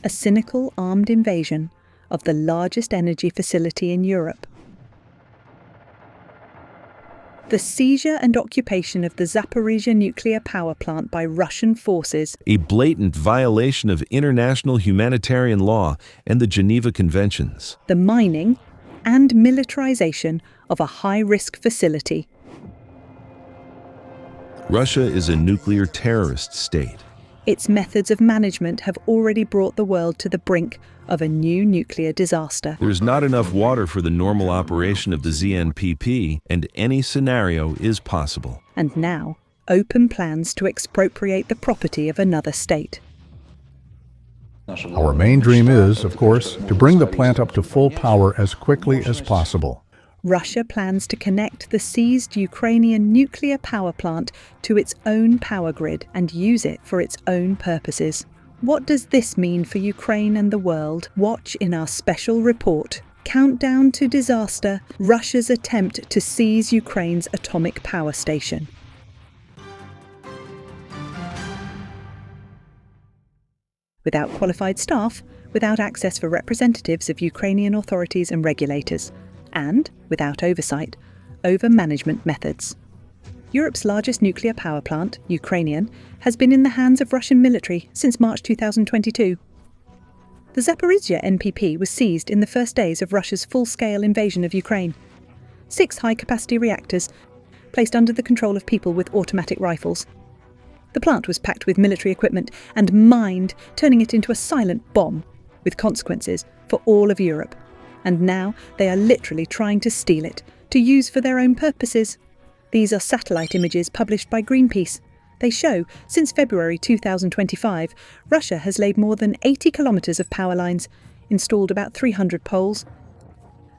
a cynical armed invasion of the largest energy facility in Europe. The seizure and occupation of the Zaporizhzhia nuclear power plant by Russian forces, a blatant violation of international humanitarian law and the Geneva Conventions. The mining and militarization of a high-risk facility. Russia is a nuclear terrorist state. Its methods of management have already brought the world to the brink of a new nuclear disaster. There's not enough water for the normal operation of the ZNPP, and any scenario is possible. And now, open plans to expropriate the property of another state. Our main dream is, of course, to bring the plant up to full power as quickly as possible. Russia plans to connect the seized Ukrainian nuclear power plant to its own power grid and use it for its own purposes. What does this mean for Ukraine and the world? Watch in our special report, Countdown to Disaster, Russia's attempt to seize Ukraine's atomic power station. Without qualified staff, without access for representatives of Ukrainian authorities and regulators, and, without oversight, over management methods. Europe's largest nuclear power plant, Ukrainian, has been in the hands of Russian military since March 2022. The Zaporizhzhia NPP was seized in the first days of Russia's full-scale invasion of Ukraine. 6 high-capacity reactors, placed under the control of people with automatic rifles. The plant was packed with military equipment and mined, turning it into a silent bomb, with consequences for all of Europe. And now they are literally trying to steal it, to use for their own purposes. These are satellite images published by Greenpeace. They show, since February 2025, Russia has laid more than 80 kilometres of power lines, installed about 300 poles.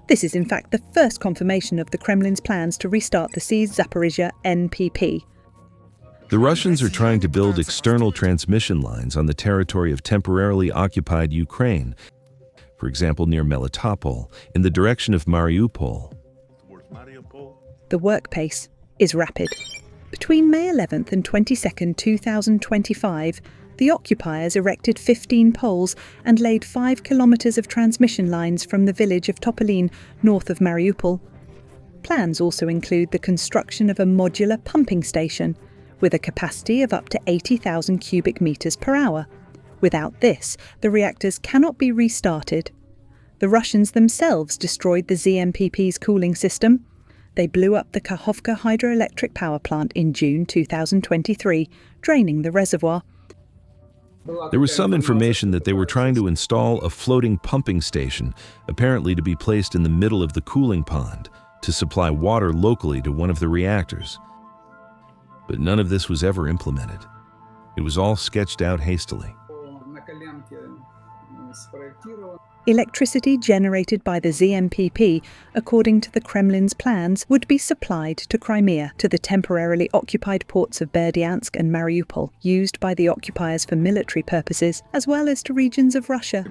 This is in fact the first confirmation of the Kremlin's plans to restart the seized Zaporizhzhia NPP. The Russians are trying to build external transmission lines on the territory of temporarily occupied Ukraine, for example near Melitopol, in the direction of Mariupol. The work pace is rapid. Between May 11th and 22nd, 2025, the occupiers erected 15 poles and laid 5 kilometres of transmission lines from the village of Topolin, north of Mariupol. Plans also include the construction of a modular pumping station, with a capacity of up to 80,000 cubic metres per hour. Without this, the reactors cannot be restarted. The Russians themselves destroyed the ZNPP's cooling system. They blew up the Kakhovka hydroelectric power plant in June 2023, draining the reservoir. There was some information that they were trying to install a floating pumping station, apparently to be placed in the middle of the cooling pond, to supply water locally to one of the reactors. But none of this was ever implemented. It was all sketched out hastily. Electricity generated by the ZNPP, according to the Kremlin's plans, would be supplied to Crimea, to the temporarily occupied ports of Berdyansk and Mariupol, used by the occupiers for military purposes, as well as to regions of Russia.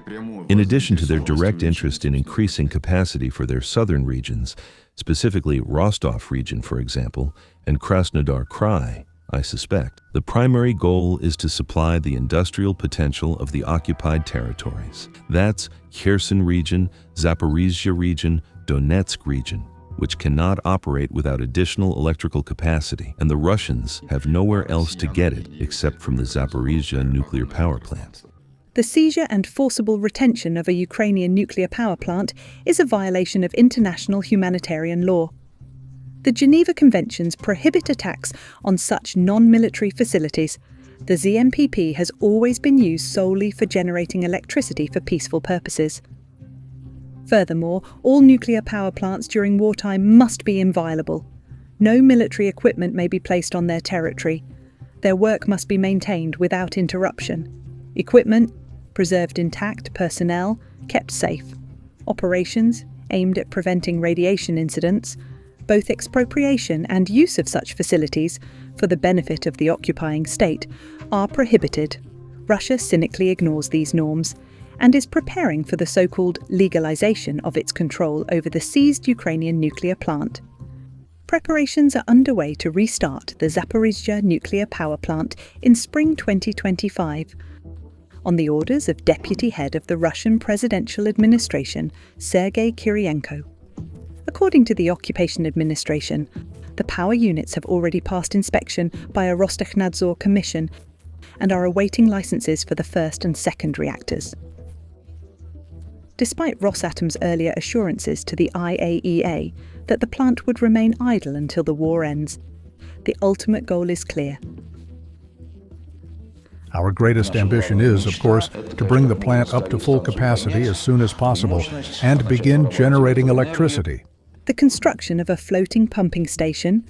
In addition to their direct interest in increasing capacity for their southern regions, specifically Rostov region, for example, and Krasnodar Krai, I suspect, the primary goal is to supply the industrial potential of the occupied territories. That's Kherson region, Zaporizhzhia region, Donetsk region, which cannot operate without additional electrical capacity, and the Russians have nowhere else to get it except from the Zaporizhzhia nuclear power plant. The seizure and forcible retention of a Ukrainian nuclear power plant is a violation of international humanitarian law. The Geneva Conventions prohibit attacks on such non-military facilities. The ZNPP has always been used solely for generating electricity for peaceful purposes. Furthermore, all nuclear power plants during wartime must be inviolable. No military equipment may be placed on their territory. Their work must be maintained without interruption. Equipment preserved intact, personnel kept safe. Operations aimed at preventing radiation incidents, both expropriation and use of such facilities for the benefit of the occupying state are prohibited. Russia cynically ignores these norms and is preparing for the so-called legalization of its control over the seized Ukrainian nuclear plant. Preparations are underway to restart the Zaporizhzhia nuclear power plant in spring 2025. on the orders of Deputy Head of the Russian Presidential Administration, Sergei Kirienko. According to the Occupation Administration, the power units have already passed inspection by a Rostekhnadzor commission and are awaiting licenses for the first and second reactors. Despite Rosatom's earlier assurances to the IAEA that the plant would remain idle until the war ends, the ultimate goal is clear. Our greatest ambition is, of course, to bring the plant up to full capacity as soon as possible and begin generating electricity. The construction of a floating pumping station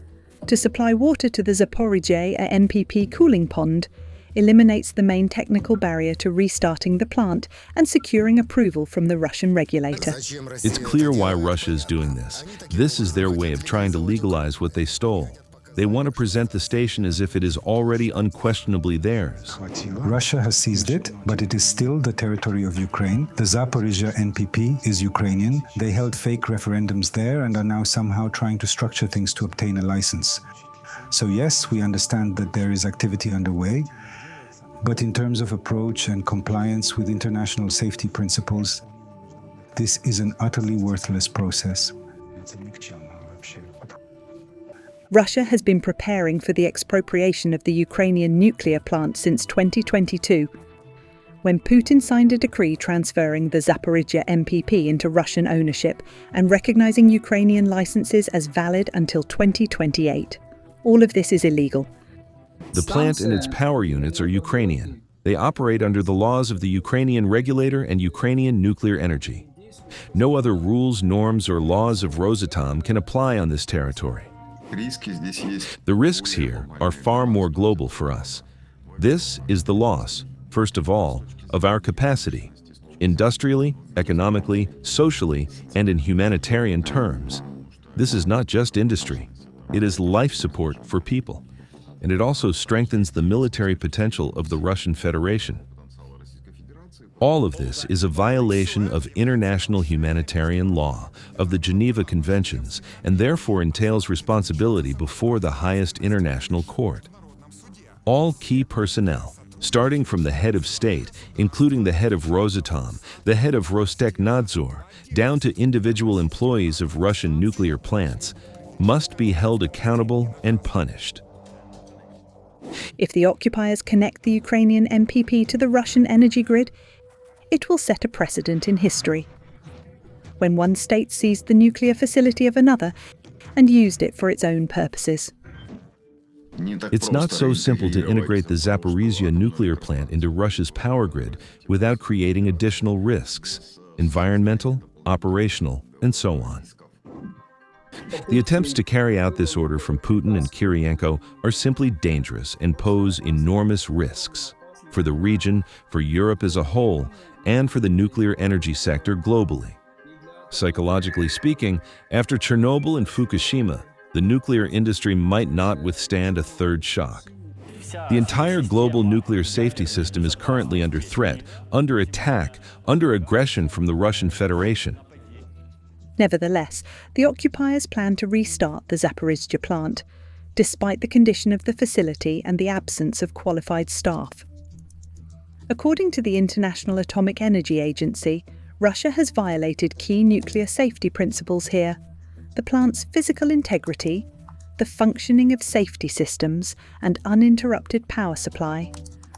to supply water to the Zaporizhzhia NPP cooling pond eliminates the main technical barrier to restarting the plant and securing approval from the Russian regulator. It's clear why Russia is doing this. This is their way of trying to legalize what they stole. They want to present the station as if it is already unquestionably theirs. Russia has seized it, but it is still the territory of Ukraine. The Zaporizhzhia NPP is Ukrainian. They held fake referendums there and are now somehow trying to structure things to obtain a license. So yes, we understand that there is activity underway, but in terms of approach and compliance with international safety principles, this is an utterly worthless process. Russia has been preparing for the expropriation of the Ukrainian nuclear plant since 2022, when Putin signed a decree transferring the Zaporizhzhia NPP into Russian ownership and recognizing Ukrainian licenses as valid until 2028. All of this is illegal. The plant and its power units are Ukrainian. They operate under the laws of the Ukrainian regulator and Ukrainian nuclear energy. No other rules, norms, or laws of Rosatom can apply on this territory. The risks here are far more global for us. This is the loss, first of all, of our capacity, industrially, economically, socially, and in humanitarian terms. This is not just industry. It is life support for people. And it also strengthens the military potential of the Russian Federation. All of this is a violation of international humanitarian law, of the Geneva Conventions, and therefore entails responsibility before the highest international court. All key personnel, starting from the head of state, including the head of Rosatom, the head of Rostekhnadzor, down to individual employees of Russian nuclear plants, must be held accountable and punished. If the occupiers connect the Ukrainian NPP to the Russian energy grid, it will set a precedent in history. When one state seized the nuclear facility of another and used it for its own purposes. It's not so simple to integrate the Zaporizhzhia nuclear plant into Russia's power grid without creating additional risks, environmental, operational, and so on. The attempts to carry out this order from Putin and Kirienko are simply dangerous and pose enormous risks for the region, for Europe as a whole, and for the nuclear energy sector globally. Psychologically speaking, after Chernobyl and Fukushima, the nuclear industry might not withstand a third shock. The entire global nuclear safety system is currently under threat, under attack, under aggression from the Russian Federation. Nevertheless, the occupiers plan to restart the Zaporizhzhia plant, despite the condition of the facility and the absence of qualified staff. According to the International Atomic Energy Agency, Russia has violated key nuclear safety principles here: the plant's physical integrity, the functioning of safety systems and uninterrupted power supply,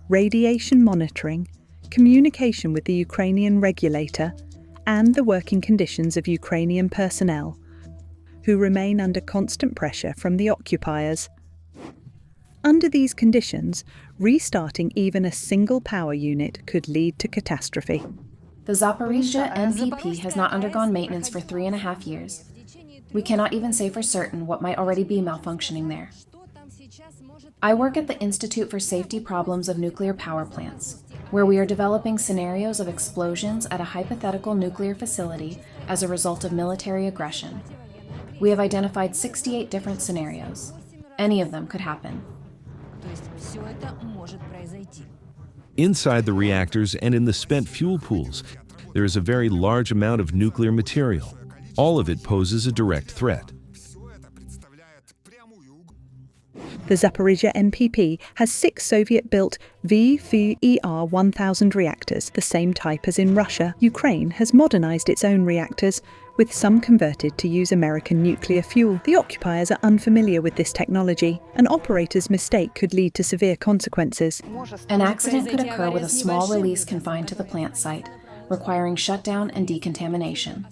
radiation monitoring, communication with the Ukrainian regulator, and the working conditions of Ukrainian personnel, who remain under constant pressure from the occupiers. Under these conditions, restarting even a single power unit could lead to catastrophe. The Zaporizhzhia NPP has not undergone maintenance for 3.5 years. We cannot even say for certain what might already be malfunctioning there. I work at the Institute for Safety Problems of Nuclear Power Plants, where we are developing scenarios of explosions at a hypothetical nuclear facility as a result of military aggression. We have identified 68 different scenarios. Any of them could happen. Inside the reactors and in the spent fuel pools, there is a very large amount of nuclear material. All of it poses a direct threat. the Zaporizhzhia NPP has 6 Soviet-built VVER-1000 reactors, the same type as in Russia. Ukraine has modernized its own reactors, with some converted to use American nuclear fuel. The occupiers are unfamiliar with this technology. An operator's mistake could lead to severe consequences. An accident could occur with a small release confined to the plant site, requiring shutdown and decontamination.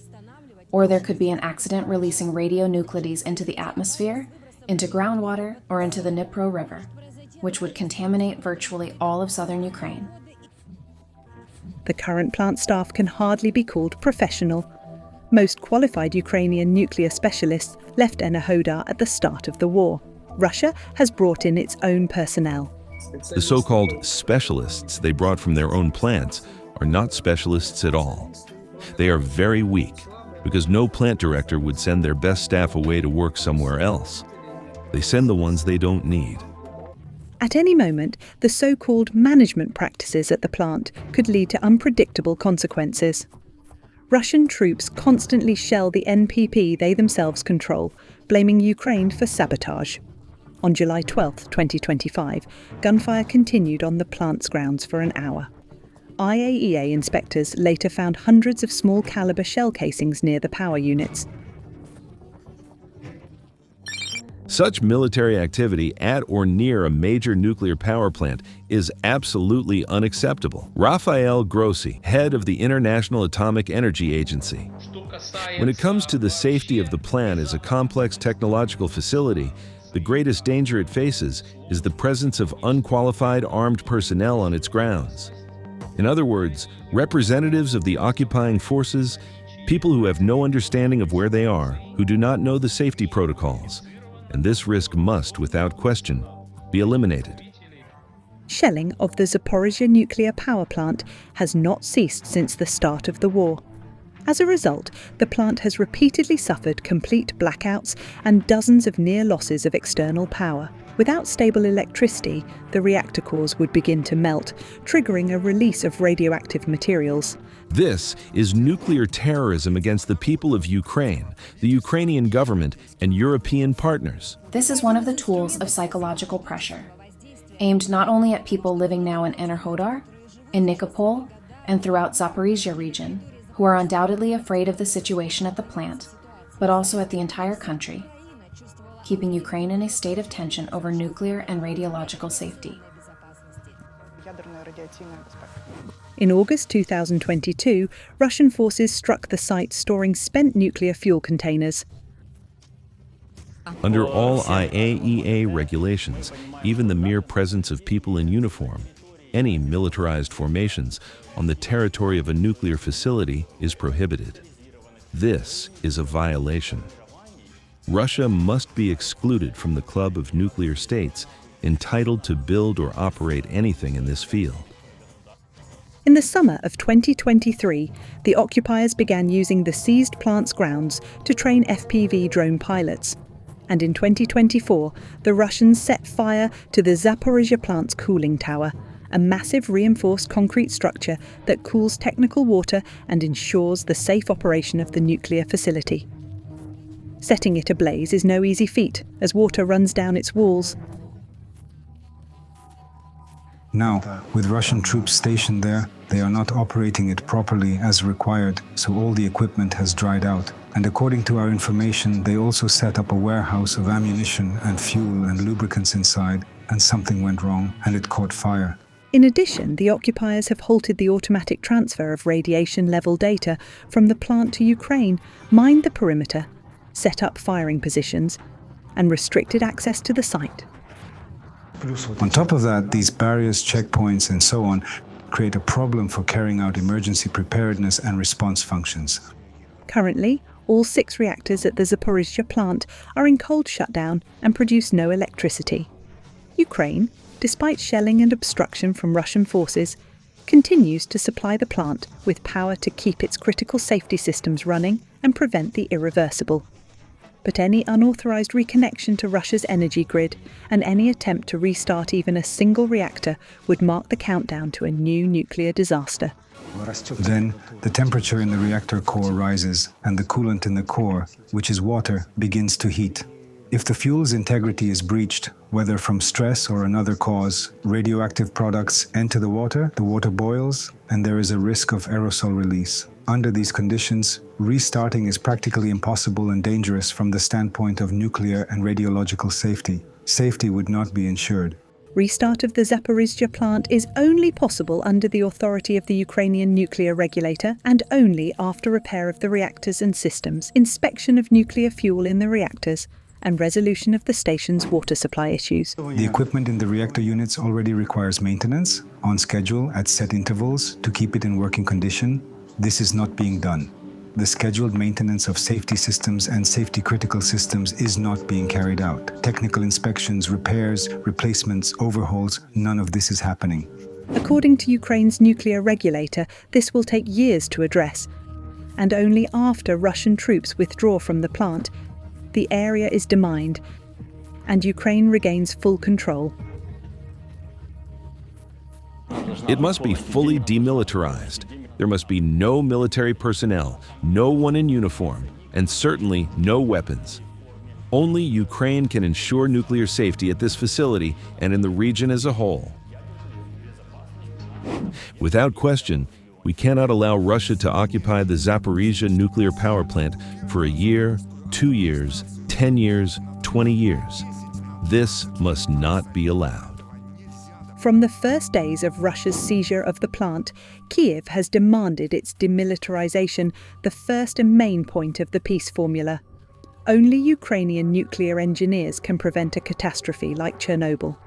Or there could be an accident releasing radionuclides into the atmosphere, into groundwater, or into the Dnipro River, which would contaminate virtually all of southern Ukraine. The current plant staff can hardly be called professional. Most qualified Ukrainian nuclear specialists left Enerhodar at the start of the war. Russia has brought in its own personnel. The so-called specialists they brought from their own plants are not specialists at all. They are very weak, because no plant director would send their best staff away to work somewhere else. They send the ones they don't need. At any moment, the so-called management practices at the plant could lead to unpredictable consequences. Russian troops constantly shell the NPP they themselves control, blaming Ukraine for sabotage. On July 12, 2025, gunfire continued on the plant's grounds for an hour. IAEA inspectors later found hundreds of small-caliber shell casings near the power units. Such military activity at or near a major nuclear power plant is absolutely unacceptable. Rafael Grossi, head of the International Atomic Energy Agency. When it comes to the safety of the plant as a complex technological facility, the greatest danger it faces is the presence of unqualified armed personnel on its grounds. In other words, representatives of the occupying forces, people who have no understanding of where they are, who do not know the safety protocols. And this risk must, without question, be eliminated. Shelling of the Zaporizhzhia nuclear power plant has not ceased since the start of the war. As a result, the plant has repeatedly suffered complete blackouts and dozens of near losses of external power. Without stable electricity, the reactor cores would begin to melt, triggering a release of radioactive materials. This is nuclear terrorism against the people of Ukraine, the Ukrainian government, and European partners. This is one of the tools of psychological pressure, aimed not only at people living now in Enerhodar, in Nikopol, and throughout Zaporizhzhia region, who are undoubtedly afraid of the situation at the plant, but also at the entire country, keeping Ukraine in a state of tension over nuclear and radiological safety. In August 2022, Russian forces struck the site storing spent nuclear fuel containers. Under all IAEA regulations, even the mere presence of people in uniform, any militarized formations on the territory of a nuclear facility is prohibited. This is a violation. Russia must be excluded from the club of nuclear states entitled to build or operate anything in this field. In the summer of 2023, the occupiers began using the seized plant's grounds to train FPV drone pilots. And in 2024, the Russians set fire to the Zaporizhzhia plant's cooling tower, a massive reinforced concrete structure that cools technical water and ensures the safe operation of the nuclear facility. Setting it ablaze is no easy feat, as water runs down its walls. Now, with Russian troops stationed there, they are not operating it properly as required, so all the equipment has dried out. And according to our information, they also set up a warehouse of ammunition and fuel and lubricants inside, and something went wrong, and it caught fire. In addition, the occupiers have halted the automatic transfer of radiation level data from the plant to Ukraine, mined the perimeter, set up firing positions, and restricted access to the site. On top of that, these barriers, checkpoints, and so on create a problem for carrying out emergency preparedness and response functions. Currently, all 6 reactors at the Zaporizhzhia plant are in cold shutdown and produce no electricity. Ukraine, despite shelling and obstruction from Russian forces, continues to supply the plant with power to keep its critical safety systems running and prevent the irreversible. But any unauthorized reconnection to Russia's energy grid and any attempt to restart even a single reactor would mark the countdown to a new nuclear disaster. Then, the temperature in the reactor core rises, and the coolant in the core, which is water, begins to heat. If the fuel's integrity is breached, whether from stress or another cause, radioactive products enter the water boils, and there is a risk of aerosol release. Under these conditions, restarting is practically impossible and dangerous from the standpoint of nuclear and radiological safety. Safety would not be ensured. Restart of the Zaporizhzhia plant is only possible under the authority of the Ukrainian nuclear regulator and only after repair of the reactors and systems, inspection of nuclear fuel in the reactors, and resolution of the station's water supply issues. The equipment in the reactor units already requires maintenance, on schedule, at set intervals, to keep it in working condition. This is not being done. The scheduled maintenance of safety systems and safety critical systems is not being carried out. Technical inspections, repairs, replacements, overhauls, none of this is happening. According to Ukraine's nuclear regulator, this will take years to address, and only after Russian troops withdraw from the plant, the area is demined, and Ukraine regains full control. It must be fully demilitarized. There must be no military personnel, no one in uniform, and certainly no weapons. Only Ukraine can ensure nuclear safety at this facility and in the region as a whole. Without question, we cannot allow Russia to occupy the Zaporizhzhia nuclear power plant for a year, 2 years, 10 years, 20 years. This must not be allowed. From the first days of Russia's seizure of the plant, Kyiv has demanded its demilitarization, the first and main point of the peace formula. Only Ukrainian nuclear engineers can prevent a catastrophe like Chernobyl.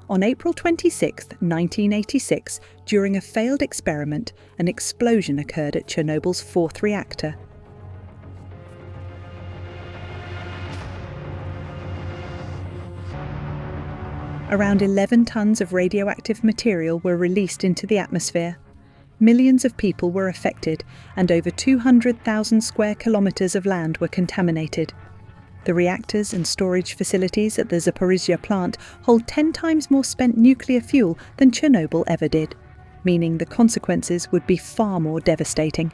On April 26, 1986, during a failed experiment, an explosion occurred at Chernobyl's fourth reactor. Around 11 tons of radioactive material were released into the atmosphere. Millions of people were affected, and over 200,000 square kilometers of land were contaminated. The reactors and storage facilities at the Zaporizhzhia plant hold 10 times more spent nuclear fuel than Chernobyl ever did, meaning the consequences would be far more devastating.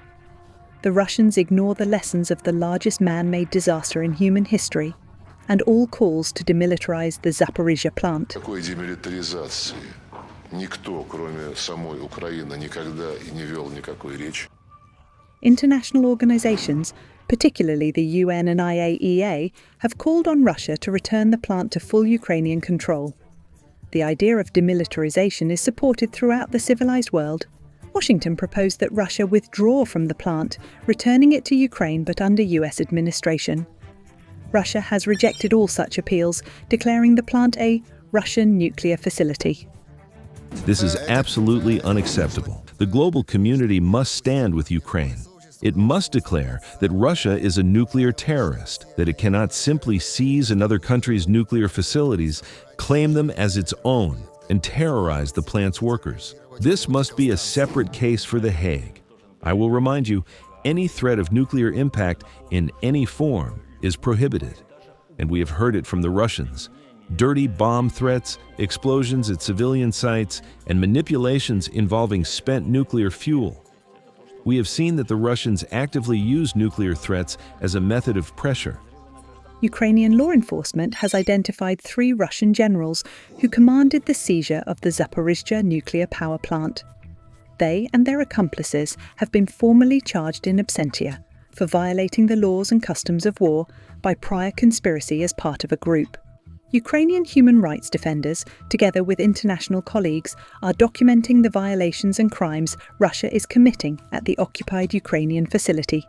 The Russians ignore the lessons of the largest man-made disaster in human history, and all calls to demilitarize the Zaporizhzhia plant. Такой демилитаризации никто, кроме самой Украины, никогда и не вел никакой речи. International organizations, particularly the UN and IAEA, have called on Russia to return the plant to full Ukrainian control. The idea of demilitarization is supported throughout the civilized world. Washington proposed that Russia withdraw from the plant, returning it to Ukraine but under US administration. Russia has rejected all such appeals, declaring the plant a Russian nuclear facility. This is absolutely unacceptable. The global community must stand with Ukraine. It must declare that Russia is a nuclear terrorist, that it cannot simply seize another country's nuclear facilities, claim them as its own, and terrorize the plant's workers. This must be a separate case for The Hague. I will remind you, any threat of nuclear impact in any form is prohibited, and we have heard it from the Russians. Dirty bomb threats, explosions at civilian sites, and manipulations involving spent nuclear fuel. We have seen that the Russians actively use nuclear threats as a method of pressure. Ukrainian law enforcement has identified 3 Russian generals who commanded the seizure of the Zaporizhzhia nuclear power plant. They and their accomplices have been formally charged in absentia for violating the laws and customs of war by prior conspiracy as part of a group. Ukrainian human rights defenders, together with international colleagues, are documenting the violations and crimes Russia is committing at the occupied Ukrainian facility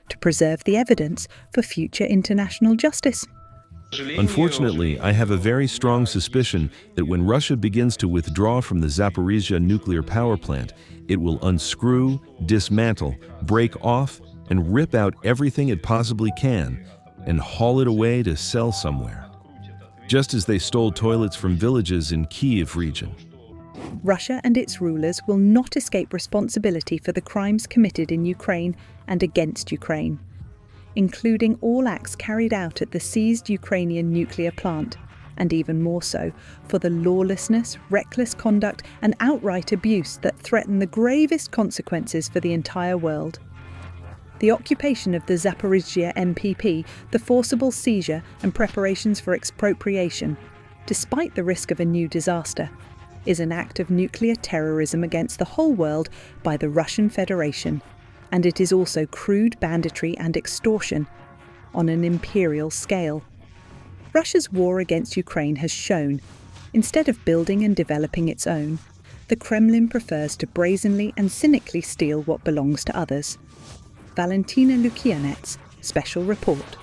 to preserve the evidence for future international justice. Unfortunately, I have a very strong suspicion that when Russia begins to withdraw from the Zaporizhzhia nuclear power plant, it will unscrew, dismantle, break off, and rip out everything it possibly can and haul it away to sell somewhere, just as they stole toilets from villages in Kyiv region. Russia and its rulers will not escape responsibility for the crimes committed in Ukraine and against Ukraine, including all acts carried out at the seized Ukrainian nuclear plant, and even more so, for the lawlessness, reckless conduct, and outright abuse that threaten the gravest consequences for the entire world. The occupation of the Zaporizhzhia NPP, the forcible seizure and preparations for expropriation, despite the risk of a new disaster, is an act of nuclear terrorism against the whole world by the Russian Federation, and it is also crude banditry and extortion on an imperial scale. Russia's war against Ukraine has shown, instead of building and developing its own, the Kremlin prefers to brazenly and cynically steal what belongs to others. Valentina Lukianets, Special Report.